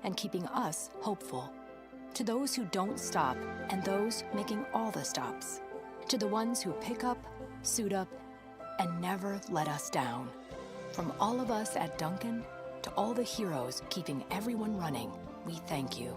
and keeping us hopeful. To those who don't stop and those making all the stops. To the ones who pick up, suit up, and never let us down. From all of us at Dunkin' to all the heroes keeping everyone running, we thank you.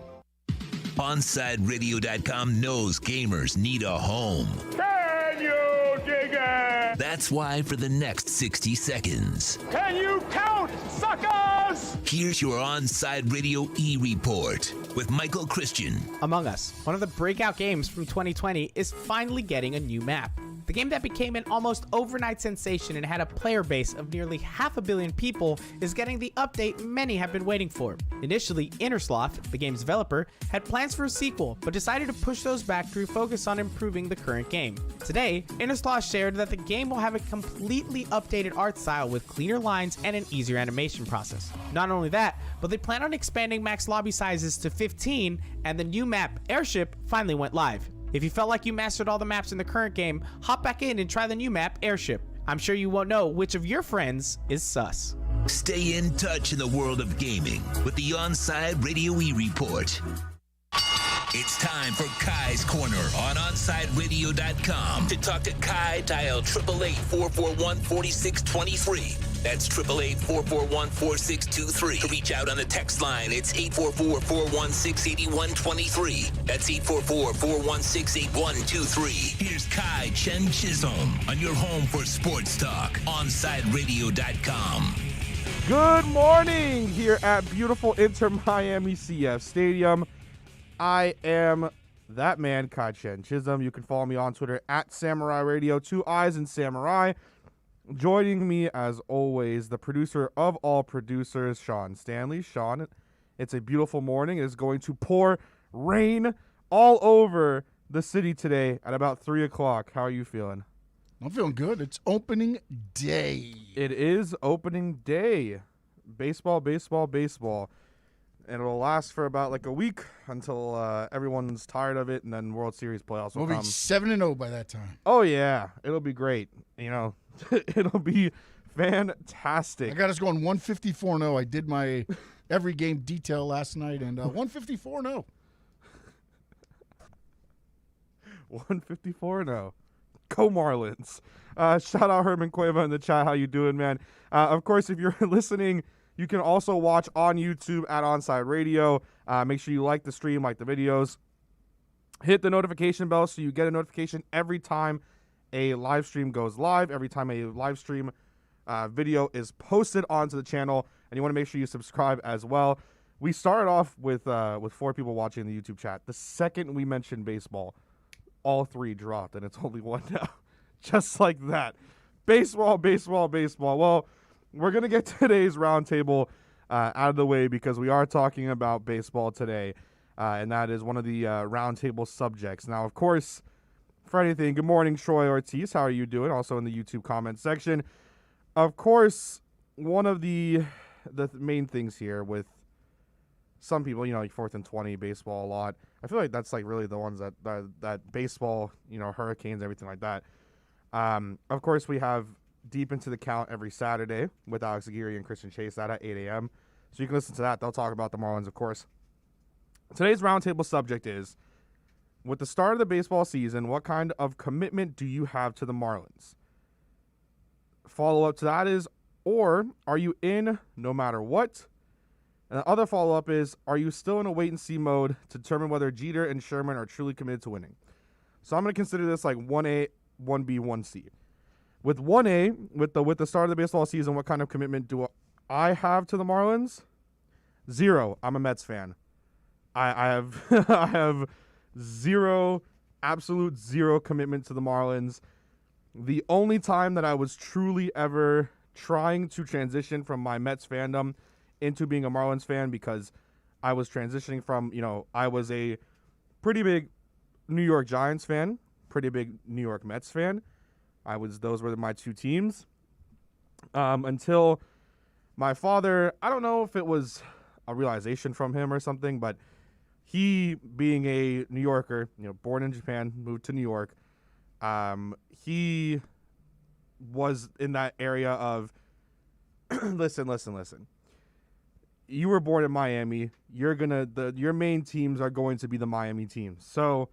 OnSideRadio.com knows gamers need a home. Can you dig it? That's why for the next 60 seconds, Can you count, suckers? here's your Onside Radio E-Report with Michael Christian. Among Us, one of the breakout games from 2020, is finally getting a new map. The game that became an almost overnight sensation and had a player base of nearly 500 million people is getting the update many have been waiting for. Initially, Innersloth, the game's developer, had plans for a sequel, but decided to push those back to focus on improving the current game. Today, Innersloth shared that the game will have a completely updated art style with cleaner lines and an easier animation process. Not only that, but they plan on expanding max lobby sizes to 15, and the new map, Airship, finally went live. If you felt like you mastered all the maps in the current game, hop back in and try the new map, Airship. I'm sure you won't know which of your friends is sus. Stay in touch in the world of gaming with the Onside Radio E-Report. It's time for Kai's Corner on OnsideRadio.com. To talk to Kai, dial 888-441-4623. That's 888-441-4623. To reach out on the text line, it's 844-416-8123. That's 844-416-8123. Here's Kai Chen Chisholm on your home for sports talk, OnsideRadio.com. Good morning here at beautiful Inter Miami CF Stadium. I am that man, Kai Chen Chisholm. You can follow me on Twitter at Samurai Radio, 2 Eyes in Samurai. Joining me, as always, the producer of all producers, Sean Stanley. Sean, it's a beautiful morning. It is going to pour rain all over the city today at about 3 o'clock. How are you feeling? I'm feeling good. It's opening day. It is opening day. Baseball, baseball, baseball. And it'll last for about like a week until everyone's tired of it, and then World Series playoffs will We'll come. be 7-0 by that time. Oh, yeah. It'll be great. You know, it'll be fantastic. I got us going 154-0. I did my every game detail last night, and 154-0. 154-0. Go Marlins. Shout out Herman Cueva in the chat. How you doing, man? Of course, if you're listening, you can also watch on YouTube at Onside Radio. Make sure you like the stream, like the videos. Hit the notification bell so you get a notification every time a live stream goes live, every time a live stream video is posted onto the channel, and you want to make sure you subscribe as well. We started off with 4 people watching the YouTube chat. The second we mentioned baseball, all 3 dropped, and it's only 1 now. Just like that. Baseball, baseball, baseball. Well, we're going to get today's roundtable out of the way because we are talking about baseball today, and that is one of the roundtable subjects. Now, of course, for anything, good morning, Troy Ortiz. How are you doing? Also in the YouTube comment section. Of course, one of the main things here with some people, you know, like 4th and 20, baseball a lot. I feel like that's like really the ones that baseball, you know, hurricanes, everything like that. Of course, we have Deep Into the Count every Saturday with Alex Aguirre and Christian Chase, that at 8 a.m. So you can listen to that. They'll talk about the Marlins, of course. Today's roundtable subject is, with the start of the baseball season, what kind of commitment do you have to the Marlins? Follow-up to that is, or are you in no matter what? And the other follow-up is, are you still in a wait-and-see mode to determine whether Jeter and Sherman are truly committed to winning? So I'm going to consider this like 1A, 1B, 1C. With 1A, with the start of the baseball season, what kind of commitment do I have to the Marlins? 0. I'm a Mets fan. I have I have zero, absolute zero commitment to the Marlins. The only time that I was truly ever trying to transition from my Mets fandom into being a Marlins fan, because I was transitioning from, you know, I was a pretty big New York Giants fan, pretty big New York Mets fan. Those were my 2 teams. Until my father, I don't know if it was a realization from him or something, but he, being a New Yorker, you know, born in Japan, moved to New York, he was in that area of, listen. you were born in Miami. Your main teams are going to be the Miami teams. So,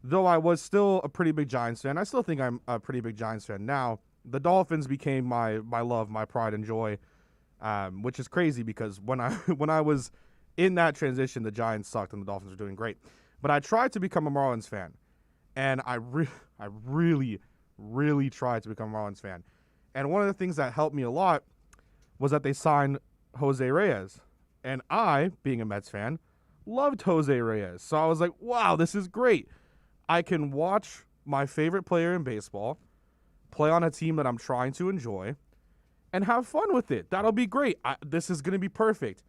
though I was still a pretty big Giants fan, I still think I'm a pretty big Giants fan now. The Dolphins became my love, my pride and joy, which is crazy because when I was in that transition, the Giants sucked and the Dolphins were doing great. But I tried to become a Marlins fan, and I really, really tried to become a Marlins fan. And one of the things that helped me a lot was that they signed Jose Reyes. And I, being a Mets fan, loved Jose Reyes. So I was like, wow, this is great. I can watch my favorite player in baseball play on a team that I'm trying to enjoy and have fun with it. That'll be great. This is going to be perfect.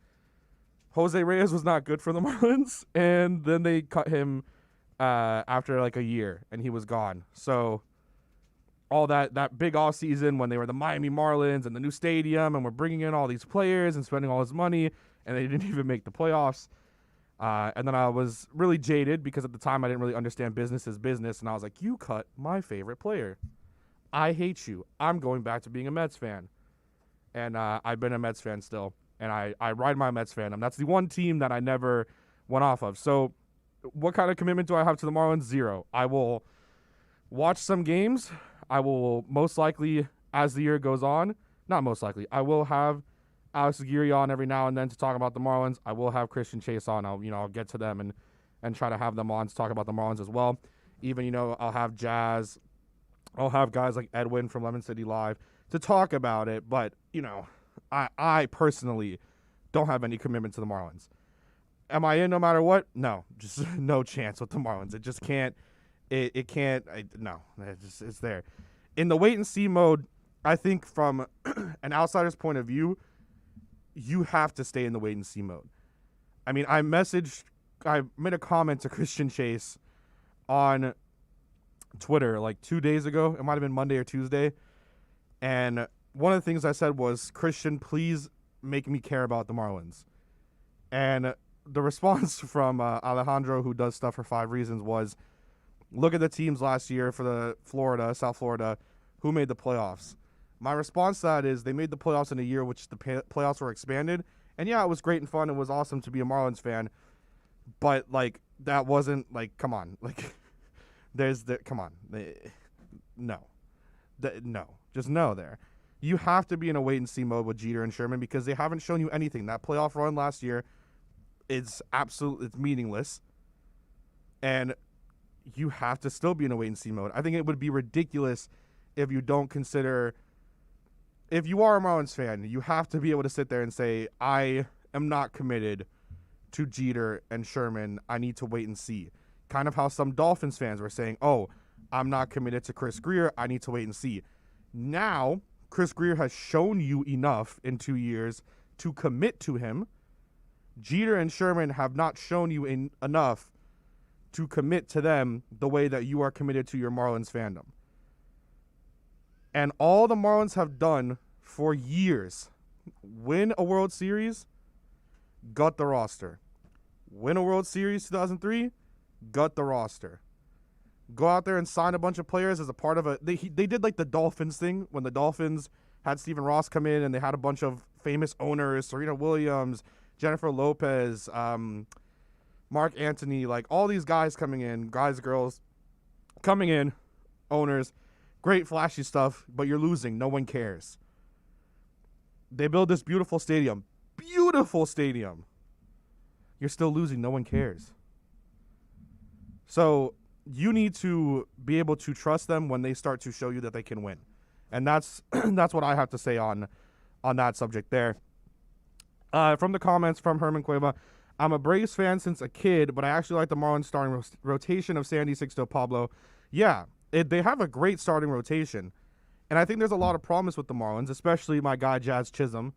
Jose Reyes was not good for the Marlins, and then they cut him after like a year, and he was gone. So all that big off season when they were the Miami Marlins and the new stadium, and we're bringing in all these players and spending all this money, and they didn't even make the playoffs. And then I was really jaded because at the time I didn't really understand business as business, and I was like, you cut my favorite player. I hate you. I'm going back to being a Mets fan. And I've been a Mets fan still, and I ride my Mets fandom. That's the one team that I never went off of. So what kind of commitment do I have to the Marlins? Zero. I will watch some games. I will most likely, as the year goes on, not most likely, I will have Alex Aguirre on every now and then to talk about the Marlins. I will have Christian Chase on. I'll get to them and try to have them on to talk about the Marlins as well. Even, I'll have Jazz. I'll have guys like Edwin from Lemon City Live to talk about it. But, I personally don't have any commitment to the Marlins. Am I in no matter what? No, just no chance with the Marlins. It just can't. It can't. No, it's there. In the wait and see mode, I think from an outsider's point of view, you have to stay in the wait and see mode. I mean, I made a comment to Christian Chase on Twitter like 2 days ago. It might have been Monday or Tuesday. And one of the things I said was, Christian, please make me care about the Marlins. And the response from Alejandro, who does stuff for 5 Reasons, was, look at the teams last year for the South Florida, who made the playoffs. My response to that is they made the playoffs in a year which the playoffs were expanded. And yeah, it was great and fun. It was awesome to be a Marlins fan. But, that wasn't, come on. Come on. No. Just no there. You have to be in a wait-and-see mode with Jeter and Sherman because they haven't shown you anything. That playoff run last year is it's meaningless. And you have to still be in a wait-and-see mode. I think it would be ridiculous if you don't consider... If you are a Marlins fan, you have to be able to sit there and say, I am not committed to Jeter and Sherman. I need to wait and see. Kind of how some Dolphins fans were saying, oh, I'm not committed to Chris Greer. I need to wait and see. Now, Chris Greer has shown you enough in 2 years to commit to him. Jeter and Sherman have not shown you enough to commit to them the way that you are committed to your Marlins fandom. And all the Marlins have done for years, win a World Series, gut the roster. Win a World Series 2003, gut the roster. Go out there and sign a bunch of players as a part of they did the Dolphins thing when the Dolphins had Stephen Ross come in and they had a bunch of famous owners, Serena Williams, Jennifer Lopez, Mark Antony, all these guys coming in, girls coming in, owners, great flashy stuff, but you're losing. No one cares. They build this beautiful stadium. Beautiful stadium. You're still losing. No one cares. So you need to be able to trust them when they start to show you that they can win. And that's what I have to say on that subject there. From the comments from Herman Cueva, I'm a Braves fan since a kid, but I actually like the Marlins starting rotation of Sandy, Sixto, Pablo. Yeah, they have a great starting rotation. And I think there's a lot of promise with the Marlins, especially my guy Jazz Chisholm.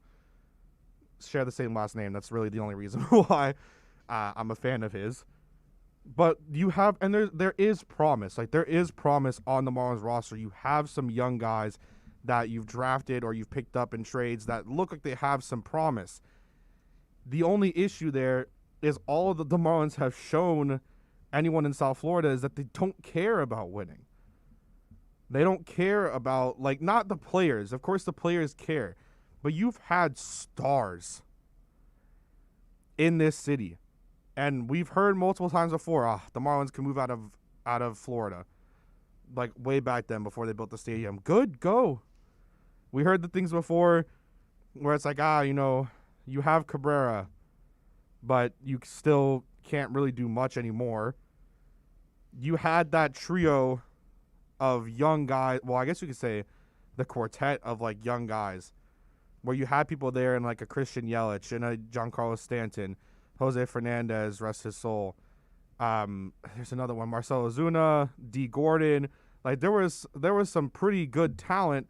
Share the same last name. That's really the only reason why I'm a fan of his. But you have, and there is promise. There is promise on the Marlins roster. You have some young guys that you've drafted or you've picked up in trades that look like they have some promise. The only issue there is all of the Marlins have shown anyone in South Florida is that they don't care about winning. They don't care about, not the players. Of course, the players care. But you've had stars in this city. And we've heard multiple times before, the Marlins can move out of Florida. Like way back then before they built the stadium. Good, go. We heard the things before where it's like, you have Cabrera, but you still can't really do much anymore. You had that trio of young guys. Well, I guess you could say the quartet of like young guys where you had people there and like a Christian Yelich and a Giancarlo Stanton, Jose Fernandez, rest his soul. There's another one, Marcell Ozuna, D. Gordon. Like there was some pretty good talent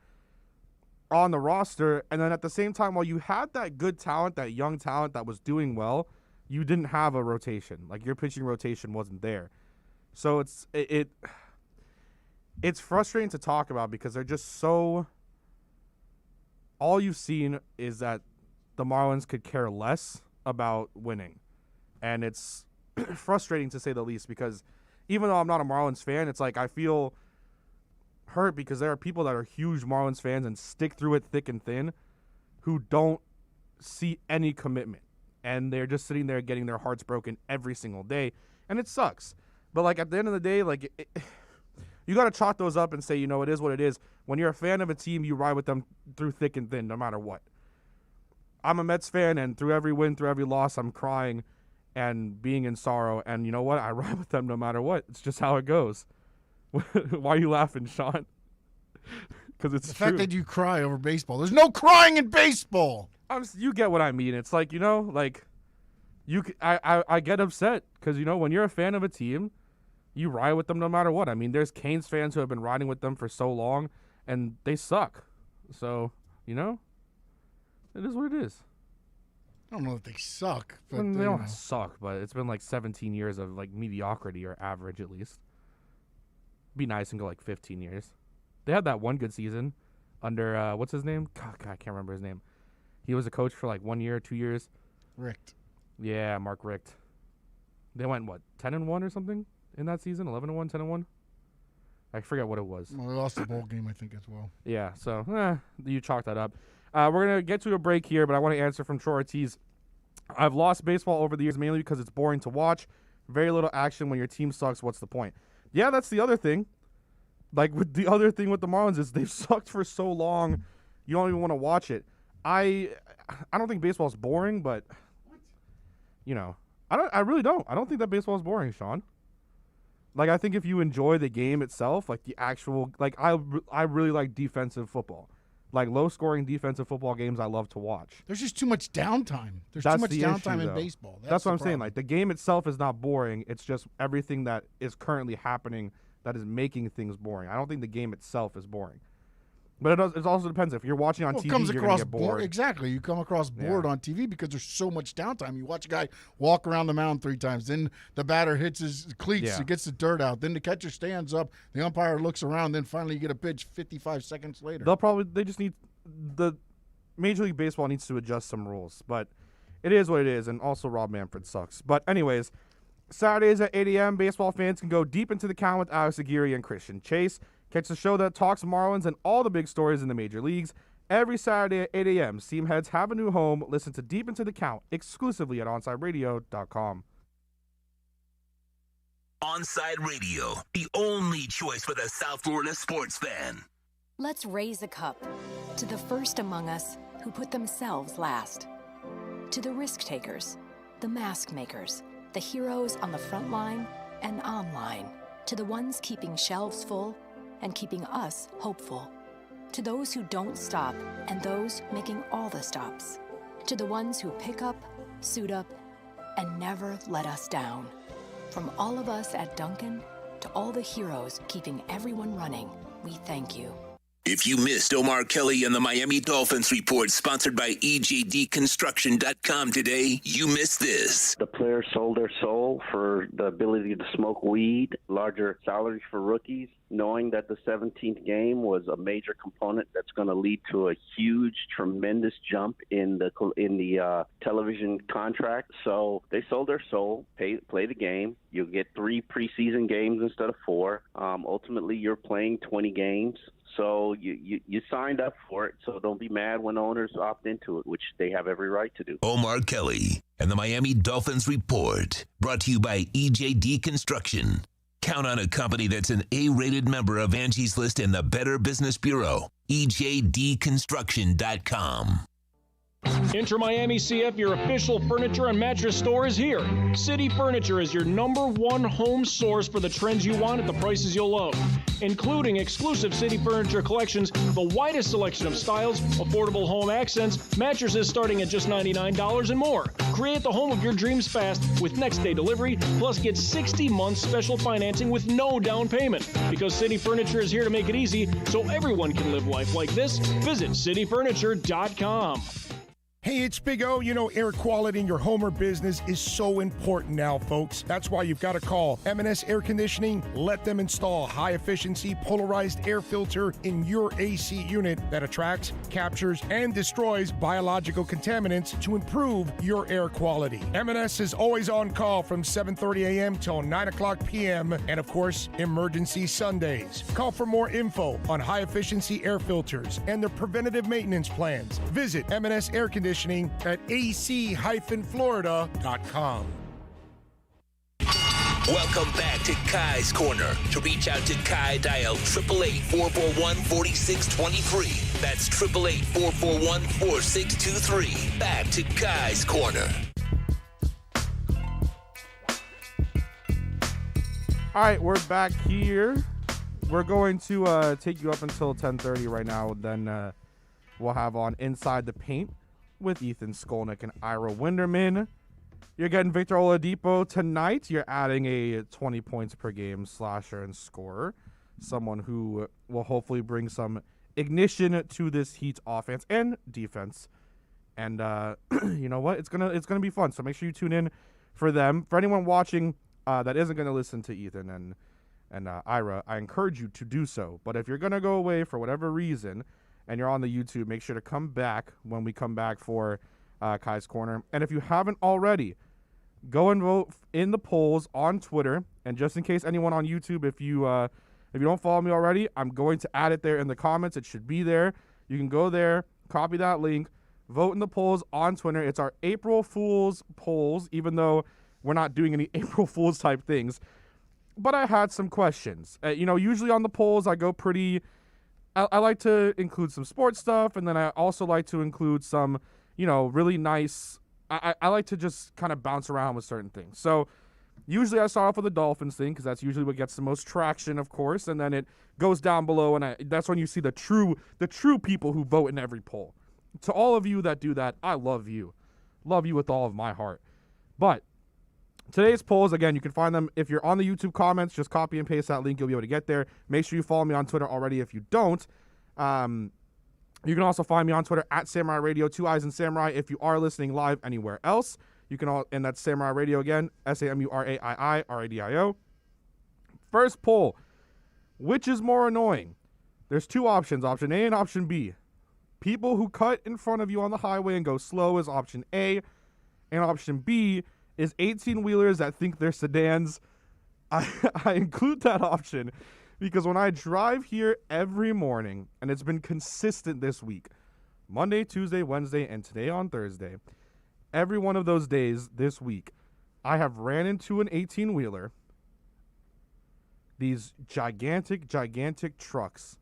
on the roster, and then at the same time, while you had that good talent, that young talent that was doing well, you didn't have a rotation. Like your pitching rotation wasn't there. So it's frustrating to talk about because they're just so. All you've seen is that the Marlins could care less about winning, and it's frustrating to say the least because even though I'm not a Marlins fan, it's like I feel hurt because there are people that are huge Marlins fans and stick through it thick and thin who don't see any commitment, and they're just sitting there getting their hearts broken every single day, and it sucks. But like at the end of the day, like you got to chalk those up and say, it is what it is. When you're a fan of a team, you ride with them through thick and thin no matter what. I'm a Mets fan, and through every win, through every loss, I'm crying and being in sorrow, and you know what? I ride with them no matter what. It's just how it goes. Why are you laughing, Sean? Because it's the true. fact that you cry over baseball. There's no crying in baseball. You get what I mean. It's like, I get upset because, when you're a fan of a team, you ride with them no matter what. I mean, there's Canes fans who have been riding with them for so long, and they suck. So, it is what it is. I don't know if they suck. But They don't suck, but it's been like 17 years of like mediocrity or average at least. Be nice and go like 15 years. They had that one good season under what's his name? God, I can't remember his name. He was a coach for like 1 year, 2 years. Richt. Yeah, Mark Richt. They went 10-1 or something in that season? 11-1, 10-1. I forget what it was. Well, they lost the bowl game, I think, as well. Yeah, so you chalk that up. We're gonna get to a break here, but I want to answer from Troy Ortiz. I've lost baseball over the years mainly because it's boring to watch. Very little action when your team sucks. What's the point? Yeah, that's the other thing. Like, with the other thing with the Marlins is they've sucked for so long, you don't even want to watch it. I don't think baseball's boring, but, I really don't. I don't think that baseball is boring, Sean. Like, I think if you enjoy the game itself, like the actual, like, I really like defensive football. Like, low-scoring defensive football games I love to watch. There's just too much downtime. There's That's too much the downtime issue, in though. baseball. That's what I'm saying. problem. Like, the game itself is not boring. It's just everything that is currently happening that is making things boring. I don't think the game itself is boring. But it also depends. If you're watching on Well, TV, it comes you're going across to get bored. Exactly. You come across bored on TV because there's so much downtime. You watch a guy walk around the mound 3 times. Then the batter hits his cleats. Yeah. He gets the dirt out. Then the catcher stands up. The umpire looks around. Then finally you get a pitch 55 seconds later. They just need the Major League Baseball needs to adjust some rules. But it is what it is. And also Rob Manfred sucks. But anyways, Saturdays at 8 a.m., baseball fans can go deep into the count with Alex Aguirre and Christian Chase. Catch the show that talks Marlins and all the big stories in the major leagues. Every Saturday at 8 a.m., Seamheads have a new home. Listen to Deep Into the Count exclusively at OnsideRadio.com. Onside Radio, the only choice for the South Florida sports fan. Let's raise a cup to the first among us who put themselves last. To the risk takers, the mask makers, the heroes on the front line and online. To the ones keeping shelves full and keeping us hopeful. To those who don't stop and those making all the stops. To the ones who pick up, suit up, and never let us down. From all of us at Duncan to all the heroes keeping everyone running, we thank you. If you missed Omar Kelly and the Miami Dolphins report sponsored by EJDconstruction.com today, you missed this. The players sold their soul for the ability to smoke weed, larger salaries for rookies, knowing that the 17th game was a major component that's going to lead to a huge, tremendous jump in the television contract. So they sold their soul, play the game. You'll get 3 preseason games instead of 4. Ultimately, you're playing 20 games. So you signed up for it, so don't be mad when owners opt into it, which they have every right to do. Omar Kelly and the Miami Dolphins Report, brought to you by EJD Construction. Count on a company that's an A-rated member of Angie's List and the Better Business Bureau. EJDconstruction.com. Inter Miami CF, your official furniture and mattress store, is here. City Furniture is your #1 home source for the trends you want at the prices you'll love, including exclusive City Furniture collections, the widest selection of styles, affordable home accents, mattresses starting at just $99 and more. Create the home of your dreams fast with next-day delivery, plus get 60 months special financing with no down payment. Because City Furniture is here to make it easy so everyone can live life like this, visit cityfurniture.com. Hey, it's Big O. You know, air quality in your home or business is so important now, folks. That's why you've got to call M&S Air Conditioning. Let them install a high-efficiency polarized air filter in your AC unit that attracts, captures, and destroys biological contaminants to improve your air quality. M&S is always on call from 7:30 a.m. till 9 o'clock p.m. and, of course, emergency Sundays. Call for more info on high-efficiency air filters and their preventative maintenance plans. Visit M&S Air Conditioning at ac-florida.com. Welcome back to Kai's Corner. To reach out to Kai, dial 888-441-4623. That's 888-441-4623. Back to Kai's Corner. All right, we're back here. We're going to take you up until 10:30 right now. Then we'll have on Inside the Paint with Ethan Skolnick and Ira Winderman. You're getting Victor Oladipo tonight. You're adding a 20 points per game slasher and scorer, someone who will hopefully bring some ignition to this Heat offense and defense. And you know what? It's gonna be fun. So make sure you tune in for them. For anyone watching that isn't gonna listen to Ethan and Ira, I encourage you to do so. But if you're gonna go away for whatever reason, and you're on the YouTube, make sure to come back when we come back for Kai's Corner. And if you haven't already, go and vote in the polls on Twitter. And just in case anyone on YouTube, if you don't follow me already, I'm going to add it there in the comments. It should be there. You can go there, copy that link, vote in the polls on Twitter. It's our April Fool's polls, even though we're not doing any April Fool's type things. But I had some questions. Usually on the polls, I go pretty... I like to include some sports stuff, and then I also like to include some, really nice... I like to just kind of bounce around with certain things. So usually I start off with the Dolphins thing, because that's usually what gets the most traction, of course, and then it goes down below, and that's when you see the true people who vote in every poll. To all of you that do that, I love you. Love you with all of my heart. But today's polls, again, you can find them if you're on the YouTube comments. Just copy and paste that link. You'll be able to get there. Make sure you follow me on Twitter already if you don't. You can also find me on Twitter at Samurai Radio, 2 Eyes in Samurai. If you are listening live anywhere else, you can and that's Samurai Radio again, SAMURAII-RADIO. First poll, which is more annoying? There's two options, option A and option B. People who cut in front of you on the highway and go slow is option A, and option B is 18-wheelers that think they're sedans. I include that option because when I drive here every morning, and it's been consistent this week, Monday, Tuesday, Wednesday, and today on Thursday, every one of those days this week, I have ran into an 18-wheeler, these gigantic trucks,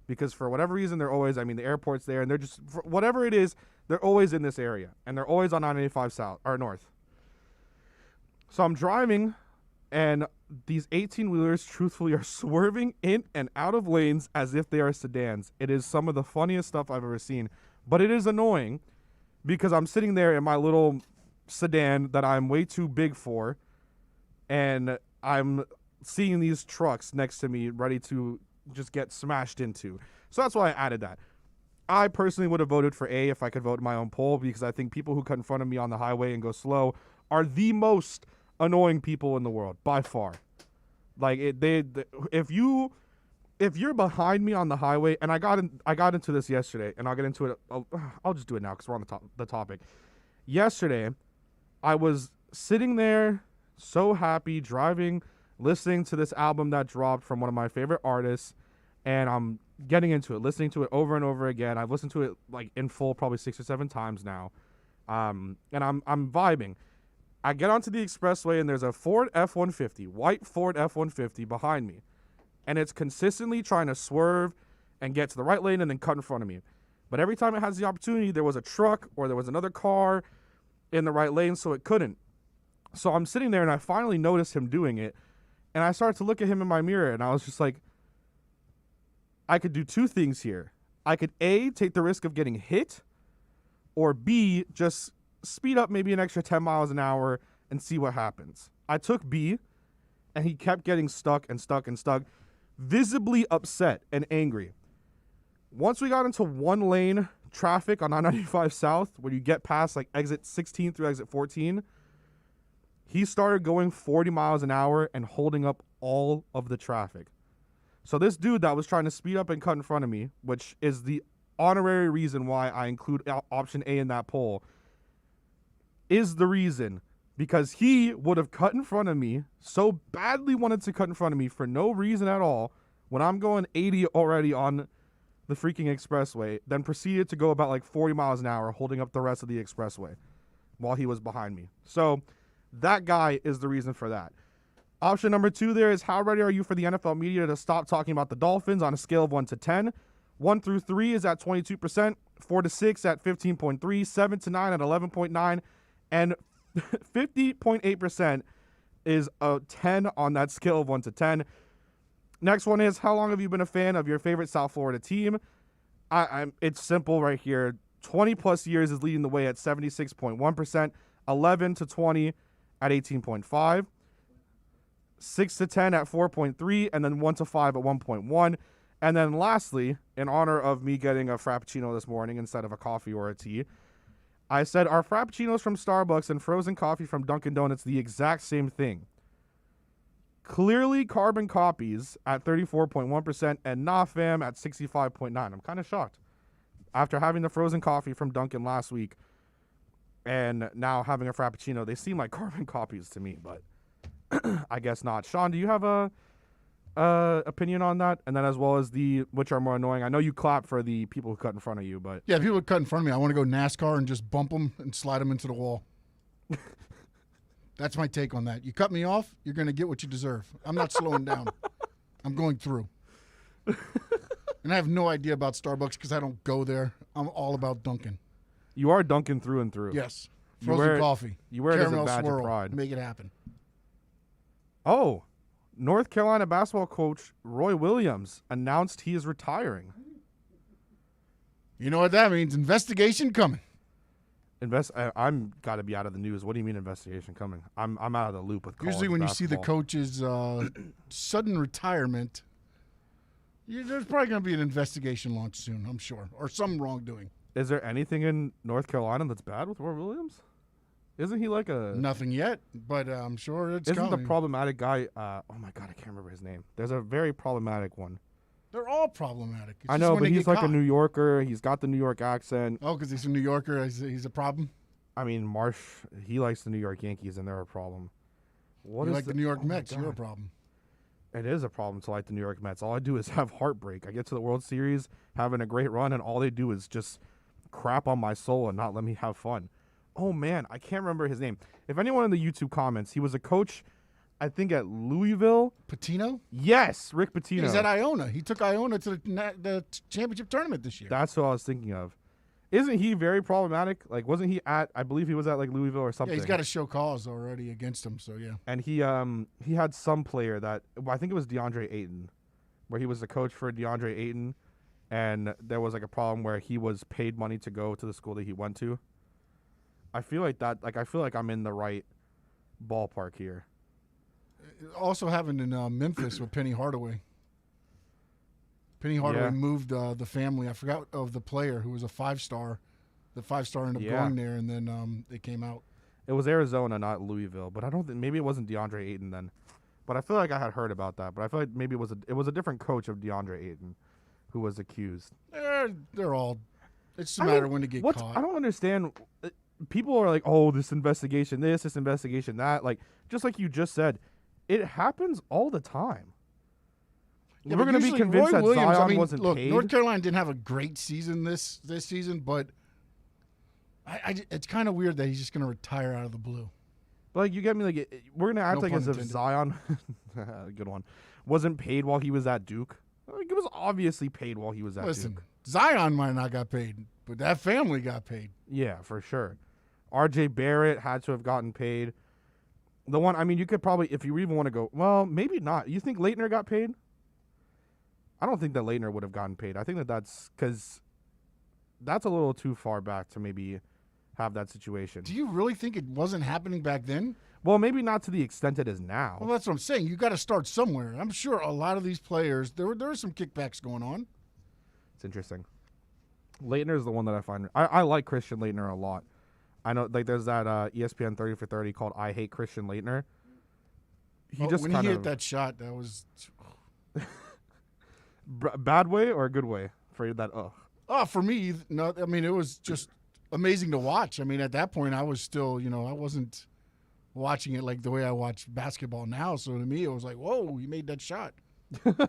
because for whatever reason, they're always, the airport's there, and they're just, for whatever it is, they're always in this area, and they're always on 985 South, or North. So I'm driving, and these 18-wheelers, truthfully, are swerving in and out of lanes as if they are sedans. It is some of the funniest stuff I've ever seen, but it is annoying because I'm sitting there in my little sedan that I'm way too big for, and I'm seeing these trucks next to me ready to just get smashed into. So that's why I added that. I personally would have voted for A if I could vote in my own poll, because I think people who cut in front of me on the highway and go slow are the most annoying people in the world by far. Like if you're behind me on the highway, and I got into this yesterday, and I'll get into it. I'll just do it now because we're on the topic. Yesterday, I was sitting there so happy driving, listening to this album that dropped from one of my favorite artists, and I'm getting into it, listening to it over and over again. I've listened to it like in full probably 6 or 7 times now. And I'm vibing. I get onto the expressway and there's a Ford F-150, white Ford F-150 behind me. And it's consistently trying to swerve and get to the right lane and then cut in front of me. But every time it has the opportunity, there was a truck or there was another car in the right lane, so it couldn't. So I'm sitting there and I finally noticed him doing it. And I started to look at him in my mirror and I was just like, I could do 2 things here. I could A, take the risk of getting hit, or B, just speed up maybe an extra 10 miles an hour and see what happens. I took B, and he kept getting stuck and stuck and stuck, visibly upset and angry. Once we got into one lane traffic on 995 South, where you get past like exit 16 through exit 14, he started going 40 miles an hour and holding up all of the traffic. So this dude that was trying to speed up and cut in front of me, which is the honorary reason why I include option A in that poll, is the reason, because he would have cut in front of me, so badly wanted to cut in front of me for no reason at all, when I'm going 80 already on the freaking expressway, then proceeded to go about like 40 miles an hour holding up the rest of the expressway while he was behind me. So that guy is the reason for that. Option number 2 there is, how ready are you for the NFL media to stop talking about the Dolphins on a scale of 1 to 10? 1 through 3 is at 22%, 4 to 6 at 15.3, 7 to 9 at 11.9, and 50.8% is a 10 on that scale of 1 to 10. Next one is, how long have you been a fan of your favorite South Florida team? It's simple right here. 20 plus years is leading the way at 76.1%, 11 to 20 at 18.5. 6 to 10 at 4.3, and then 1 to 5 at 1.1. And then lastly, in honor of me getting a Frappuccino this morning instead of a coffee or a tea, I said, are Frappuccinos from Starbucks and frozen coffee from Dunkin' Donuts the exact same thing? Clearly carbon copies at 34.1% and nah fam at 65.9. I'm kind of shocked. After having the frozen coffee from Dunkin' last week and now having a Frappuccino, they seem like carbon copies to me, but I guess not. Sean, do you have a opinion on that? And then as well as the which are more annoying? I know you clap for the people who cut in front of you, but yeah, people who cut in front of me, I want to go NASCAR and just bump them and slide them into the wall. That's my take on that. You cut me off, you're going to get what you deserve. I'm not slowing down. I'm going through. And I have no idea about Starbucks because I don't go there. I'm all about Dunkin'. You are Dunkin' through and through. Yes. Frozen coffee. You wear it as a Caramel badge swirl. of pride. Make it happen. Oh, North Carolina basketball coach Roy Williams announced he is retiring. You know what that means? Investigation coming. I'm got to be out of the news. What do you mean investigation coming? I'm out of the loop with college Usually when basketball. you see the coach's sudden retirement, there's probably going to be an investigation launched soon, I'm sure, or some wrongdoing. Is there anything in North Carolina that's bad with Roy Williams? Isn't he like a... Nothing yet, but I'm sure it's Isn't coming. the problematic guy... oh, my God, I can't remember his name. There's a very problematic one. They're all problematic. It's I just know, when but they he's get like caught. a New Yorker. He's got the New York accent. Oh, because he's a New Yorker. He's a problem? I mean, Marsh, he likes the New York Yankees, and they're a problem. You like the New York oh my Mets. You're a God. problem. It is a problem to like the New York Mets. All I do is have heartbreak. I get to the World Series, having a great run, and all they do is just crap on my soul and not let me have fun. Oh, man, I can't remember his name. If anyone in the YouTube comments, he was a coach, I think, at Louisville. Patino? Yes, Rick Pitino. He's at Iona. He took Iona to the championship tournament this year. That's what I was thinking of. Isn't he very problematic? Like, wasn't he at, I believe he was at, like, Louisville or something. Yeah, he's got a show cause already against him, so yeah. And he had some player that, well, I think it was DeAndre Ayton, where he was the coach for DeAndre Ayton, and there was, like, a problem where he was paid money to go to the school that he went to. I feel like that, like, I feel like I'm in the right ballpark here. Also happened in Memphis with Penny Hardaway. Penny Hardaway moved the family. I forgot of the player who was a 5-star. The 5-star ended up going there, and then they came out. It was Arizona, not Louisville, but I don't think maybe it wasn't DeAndre Ayton then. But I feel like I had heard about that. But I feel like maybe it was a different coach of DeAndre Ayton who was accused. They're all. It's just a matter when to get caught. I don't understand. People are like, oh, this investigation, this investigation, that. Like, just like you just said, it happens all the time. We're going to be convinced Roy that Williams, Zion wasn't look, paid. North Carolina didn't have a great season this season, but it's kind of weird that he's just going to retire out of the blue. But like, you get me? Like, we're going to act No like pun as if intended. Zion, good one, wasn't paid while he was at Duke. Like, it was obviously paid while he was at Listen, Duke. Zion might not got paid, but that family got paid. Yeah, for sure. R.J. Barrett had to have gotten paid. The one, I mean, you could probably, if you even want to go, well, maybe not. You think Leitner got paid? I don't think that Leitner would have gotten paid. I think that's because that's a little too far back to maybe have that situation. Do you really think it wasn't happening back then? Well, maybe not to the extent it is now. Well, that's what I'm saying. You got to start somewhere. I'm sure a lot of these players, there were some kickbacks going on. It's interesting. Leitner is the one that I find. I like Christian Leitner a lot. I know, like, there's that ESPN 30 for 30 called "I Hate Christian Leitner." He just when kind he of hit that shot, that was bad way or a good way for that. for me. No, I mean it was just amazing to watch. I mean, at that point, I was still, I wasn't watching it like the way I watch basketball now. So to me, it was like, whoa, he made that shot. I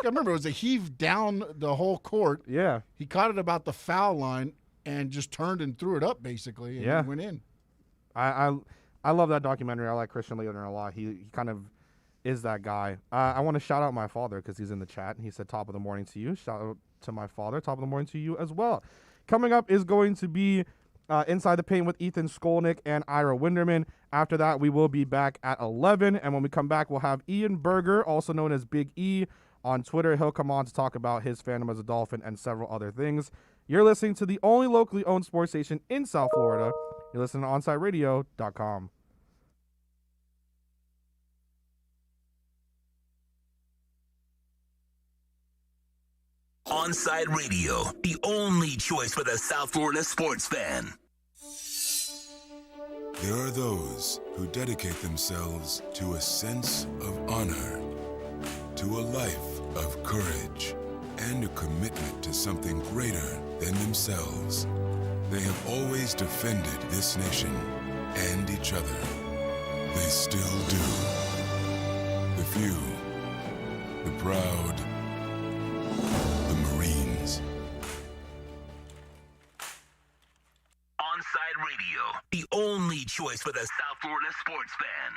remember it was a heave down the whole court. Yeah, he caught it about the foul line and just turned and threw it up basically, and it went in. I love that documentary. I like Christian Leitner a lot. He kind of is that guy. I want to shout out my father because he's in the chat, and he said top of the morning to you. Shout out to my father. Top of the morning to you as well. Coming up is going to be Inside the Paint with Ethan Skolnick and Ira Winderman. After that, we will be back at 11, and when we come back, we'll have Ian Berger, also known as Big E, on Twitter. He'll come on to talk about his fandom as a Dolphin and several other things. You're listening to the only locally owned sports station in South Florida. You're listening to OnSiteRadio.com. Onside Radio, the only choice for the South Florida sports fan. There are those who dedicate themselves to a sense of honor, to a life of courage, and a commitment to something greater than themselves. They have always defended this nation and each other. They still do. The few, the proud, the Marines. Onside Radio, the only choice for the South Florida sports fan.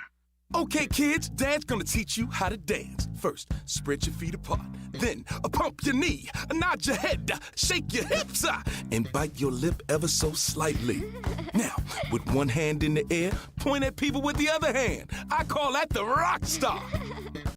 Okay, kids, Dad's gonna teach you how to dance. First, spread your feet apart. Then, pump your knee, nod your head, shake your hips, and bite your lip ever so slightly. Now, with one hand in the air, point at people with the other hand. I call that the rock star.